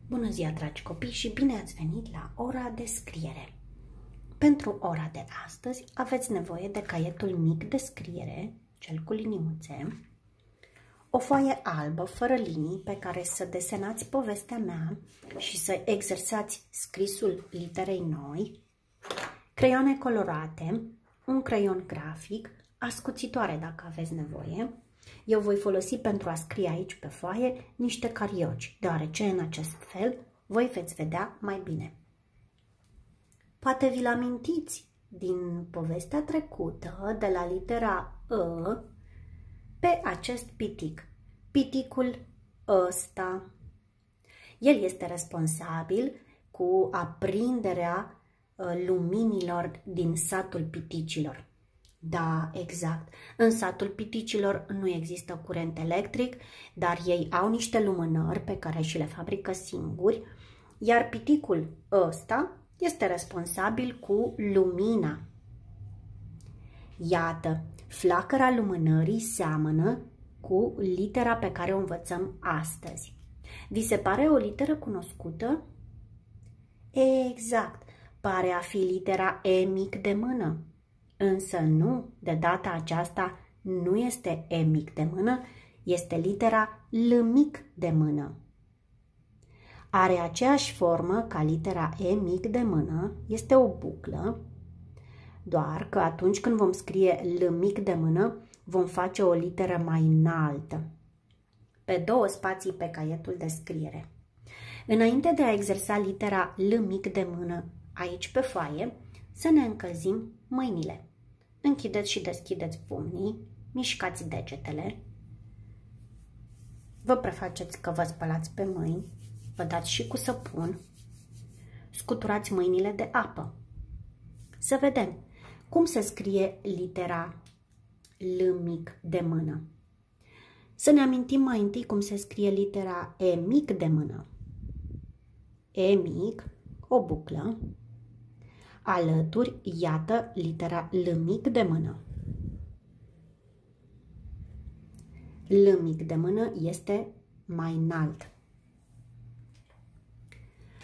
Bună ziua, dragi copii, și bine ați venit la ora de scriere. Pentru ora de astăzi aveți nevoie de caietul mic de scriere, cel cu liniuțe, o foaie albă fără linii pe care să desenați povestea mea și să exersați scrisul literei noi, creioane colorate, un creion grafic, ascuțitoare dacă aveți nevoie. Eu voi folosi pentru a scrie aici pe foaie niște carioci, deoarece în acest fel voi veți vedea mai bine. Poate vi-l amintiți din povestea trecută, de la litera E, pe acest pitic. Piticul ăsta, el este responsabil cu aprinderea luminilor din satul piticilor. Da, exact. În satul piticilor nu există curent electric, dar ei au niște lumânări pe care și le fabrică singuri, iar piticul ăsta este responsabil cu lumina. Iată, flacăra lumânării seamănă cu litera pe care o învățăm astăzi. Vi se pare o literă cunoscută? Exact, pare a fi litera E mic de mână. Însă nu, de data aceasta nu este E mic de mână, este litera L mic de mână. Are aceeași formă ca litera E mic de mână, este o buclă, doar că atunci când vom scrie L mic de mână, vom face o literă mai înaltă, pe două spații pe caietul de scriere. Înainte de a exersa litera L mic de mână aici pe foaie, să ne încălzim mâinile. Închideți și deschideți pumnii, mișcați degetele, vă prefaceți că vă spălați pe mâini, vă dați și cu săpun, scuturați mâinile de apă. Să vedem cum se scrie litera L mic de mână. Să ne amintim mai întâi cum se scrie litera E mic de mână. E mic, o buclă. Alături, iată litera L mic de mână. L mic de mână este mai înalt.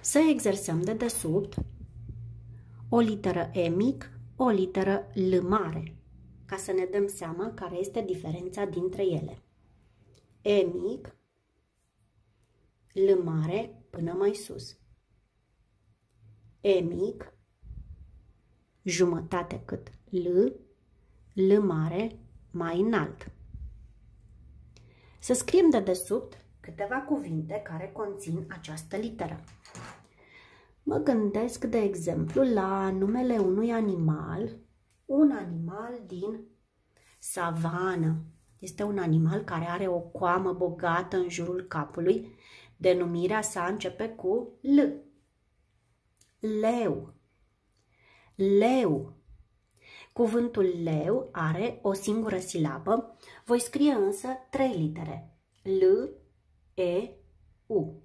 Să exersăm de desubt o literă E mic, o literă L mare, ca să ne dăm seama care este diferența dintre ele. E mic, L mare până mai sus. E mic, jumătate cât L mare mai înalt. Să scriem de desubt câteva cuvinte care conțin această literă. Mă gândesc, de exemplu, la numele unui animal, un animal din savană. Este un animal care are o coamă bogată în jurul capului. Denumirea sa începe cu L. Leu. Leu. Cuvântul leu are o singură silabă, voi scrie însă 3 litere. L, E, U.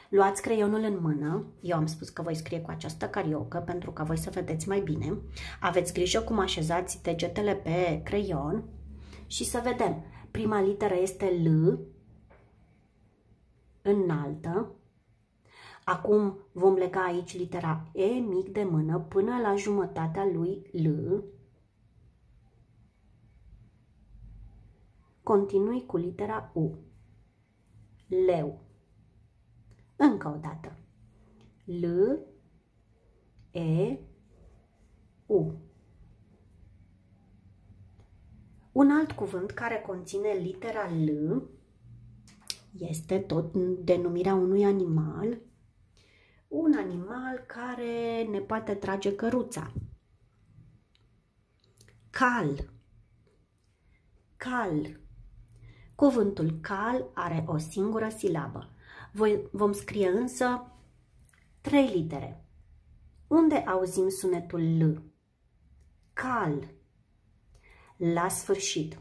Luați creionul în mână, eu am spus că voi scrie cu această cariocă pentru ca voi să vedeți mai bine. Aveți grijă cum așezați degetele pe creion și să vedem. Prima literă este L, înaltă. Acum vom lega aici litera E mic de mână până la jumătatea lui L. Continui cu litera U. Leu. Încă o dată. L, E, U. Un alt cuvânt care conține litera L este tot denumirea unui animal. Un animal care ne poate trage căruța. Cal. Cal. Cuvântul cal are o singură silabă. Vom scrie însă 3 litere. Unde auzim sunetul L? Cal. La sfârșit.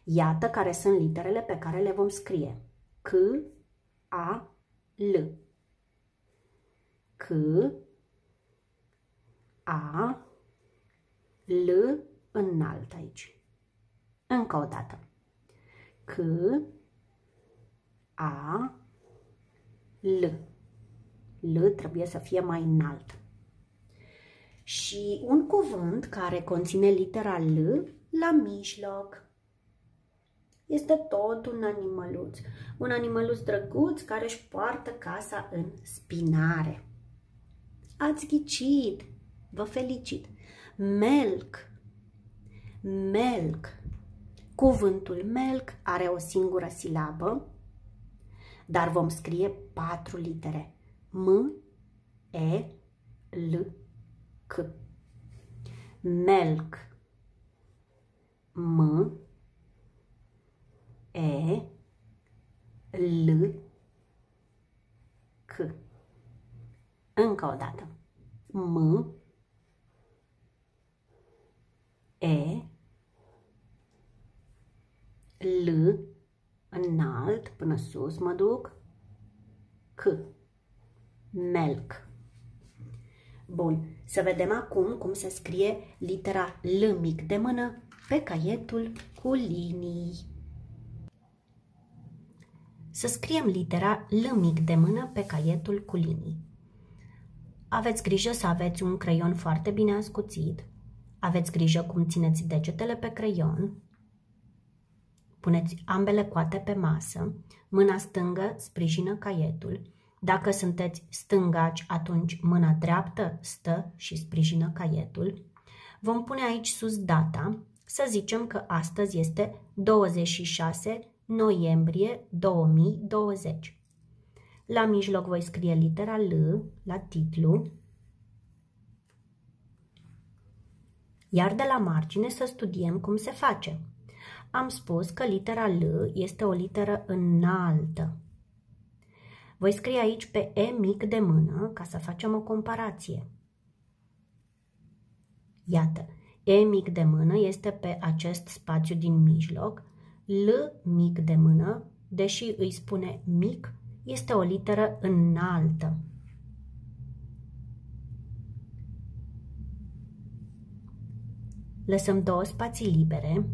Iată care sunt literele pe care le vom scrie. C, A, L. C, A, L înalt aici. Încă o dată. C, A, L. L trebuie să fie mai înalt. Și un cuvânt care conține litera L la mijloc. Este tot un animăluț. Un animăluț drăguț care își poartă casa în spinare. Ați ghicit! Vă felicit! Milk. Milk. Cuvântul milk are o singură silabă, dar vom scrie 4 litere. M, E, L, C. Milk. M, E, L, C. Încă o dată. M, E, L, înalt, până sus mă duc, C. Milk. Bun, să vedem acum cum se scrie litera L mic de mână pe caietul cu linii. Să scriem litera L mic de mână pe caietul cu linii. Aveți grijă să aveți un creion foarte bine ascuțit. Aveți grijă cum țineți degetele pe creion. Puneți ambele coate pe masă. Mâna stângă sprijină caietul. Dacă sunteți stângaci, atunci mâna dreaptă stă și sprijină caietul. Vom pune aici sus data. Să zicem că astăzi este 26 noiembrie 2020. La mijloc voi scrie litera L la titlu, iar de la margine să studiem cum se face. Am spus că litera L este o literă înaltă. Voi scrie aici pe E mic de mână ca să facem o comparație. Iată, E mic de mână este pe acest spațiu din mijloc. L mic de mână, deși îi spune mic, este o literă înaltă. Lăsăm 2 spații libere,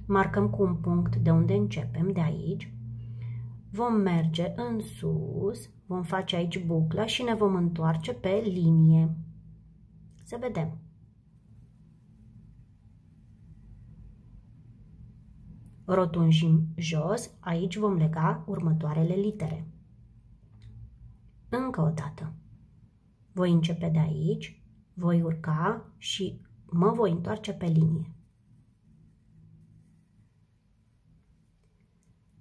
marcăm cu un punct de unde începem, de aici. Vom merge în sus, vom face aici bucla și ne vom întoarce pe linie. Să vedem. Rotunjim jos, aici vom lega următoarele litere. Încă o dată. Voi începe de aici, voi urca și mă voi întoarce pe linie.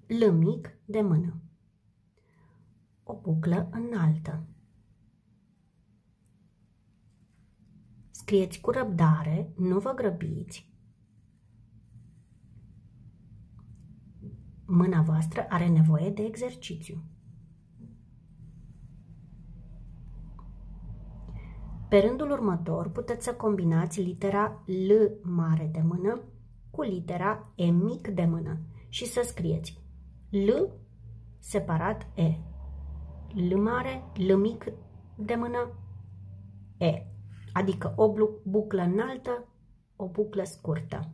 L mic de mână. O buclă înaltă. Scrieți cu răbdare, nu vă grăbiți. Mâna voastră are nevoie de exercițiu. Pe rândul următor puteți să combinați litera L mare de mână cu litera E mic de mână și să scrieți L separat E. L mare, L mic de mână, E. Adică o buclă înaltă, o buclă scurtă.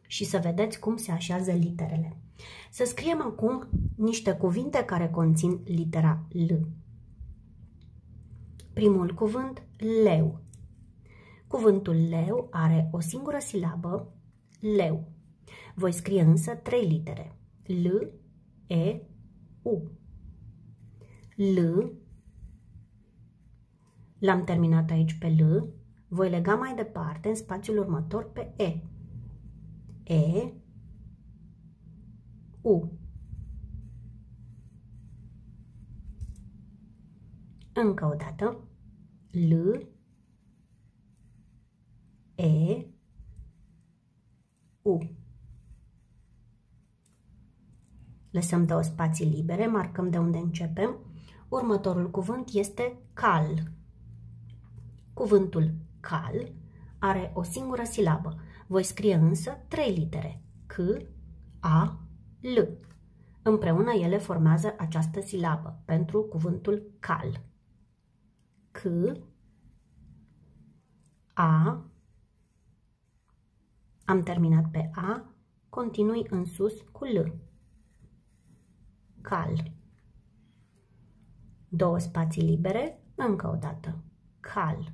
Și să vedeți cum se așează literele. Să scriem acum niște cuvinte care conțin litera L. Primul cuvânt, leu. Cuvântul leu are o singură silabă, leu. Voi scrie însă 3 litere, L, E, U. L, l-am terminat aici pe L, voi lega mai departe în spațiul următor pe E. E, U. Încă o dată, L, E, U. Lăsăm 2 spații libere, marcăm de unde începem. Următorul cuvânt este cal. Cuvântul cal are o singură silabă. Voi scrie însă 3 litere, C, A, L. Împreună ele formează această silabă pentru cuvântul cal. C, A, am terminat pe A, continui în sus cu L. Cal. 2 spații libere, Încă o dată. Cal.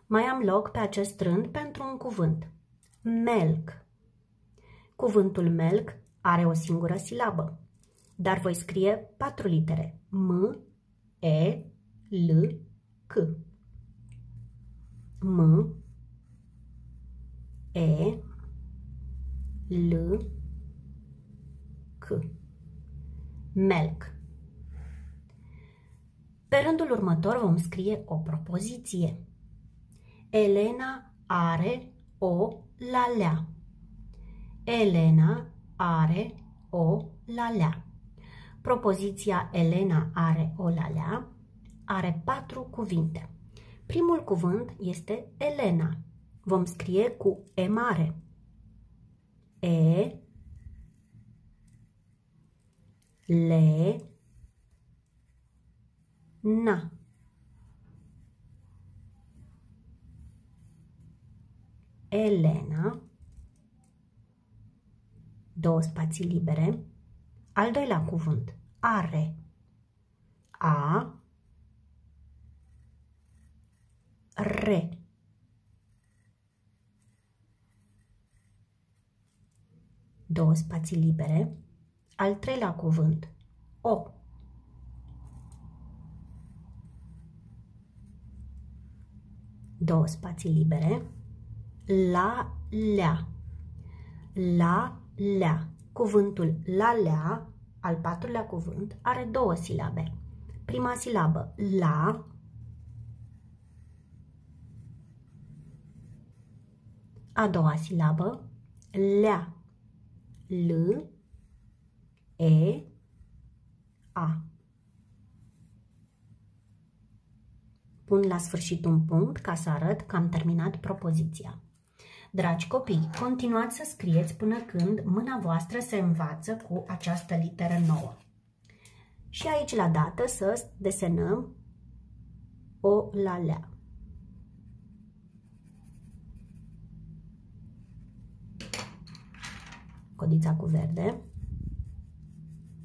Mai am loc pe acest rând pentru un cuvânt. Melc. Cuvântul melc are o singură silabă, dar voi scrie 4 litere. M, E, L, C. M, E, L, C. Melc. Pe rândul următor vom scrie o propoziție. Elena are o lalea. Elena are o lalea. Propoziția Elena are o lalea are 4 cuvinte. Primul cuvânt este Elena. Vom scrie cu E mare. E, Le, Na. Elena, 2 spații libere. Al doilea cuvânt, are. A, Re. Două spații libere. Al treilea cuvânt, O. Două spații libere. La, lea. La, lea. Cuvântul la, lea, al 4-lea cuvânt, are 2 silabe. Prima silabă, la. A doua silabă, lea. L, E, A. Pun la sfârșit un punct ca să arăt că am terminat propoziția. Dragi copii, continuați să scrieți până când mâna voastră se învață cu această literă nouă. Și aici la dată să desenăm o lalea. Codița cu verde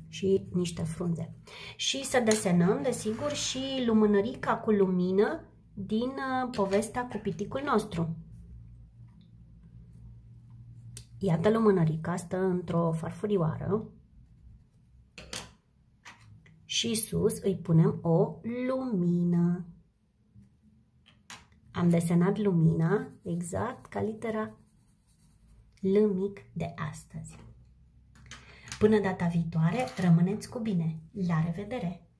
și niște frunze. Și să desenăm, desigur, și lumânărica cu lumină din povestea cu piticul nostru. Iată lumânărica, stă într-o farfurioară și sus îi punem o lumină. Am desenat lumina exact ca litera L mic de astăzi. Până data viitoare, rămâneți cu bine! La revedere!